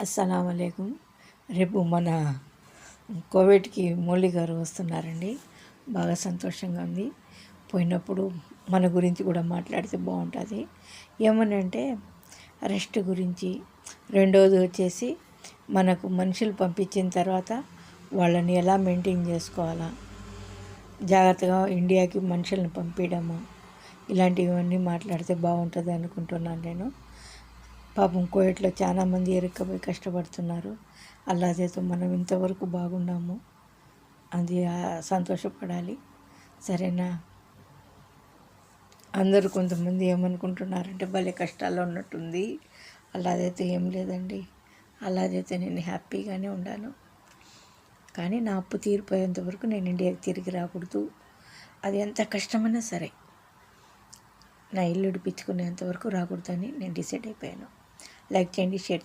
అస్సలామలైకుం. రేపు మన కోవిడ్కి మోడీ గారు వస్తున్నారండి. బాగా సంతోషంగా ఉంది. పోయినప్పుడు మన గురించి కూడా మాట్లాడితే బాగుంటుంది. ఏమనంటే రెస్ట్ గురించి, రెండోది వచ్చేసి మనకు మనుషులు పంపించిన తర్వాత వాళ్ళని ఎలా మెయింటైన్ చేసుకోవాలా, జాగ్రత్తగా ఇండియాకి మనుషులను పంపించడము, ఇలాంటివన్నీ మాట్లాడితే బాగుంటుంది అనుకుంటున్నాను నేను. పాపం కోవిడ్లో చాలామంది ఇరుక్కుపోయి కష్టపడుతున్నారు. అల్లాదేతో మనం ఇంతవరకు బాగున్నాము, అది సంతోషపడాలి. సరేనా? అందరూ కొంతమంది ఏమనుకుంటున్నారంటే భలే కష్టాల్లో ఉన్నట్టుంది. అలాగైతే ఏం లేదండి. అలాగైతే నేను హ్యాపీగానే ఉన్నాను. కానీ నా అప్పు తీరిపోయేంత వరకు నేను ఇండియాకి తిరిగి రాకూడదు. అది ఎంత కష్టమైనా సరే నా ఇల్లు ఇడిపించుకునేంత వరకు రాకూడదని నేను డిసైడ్ అయిపోయాను. లైక్ చేయండి, షేర్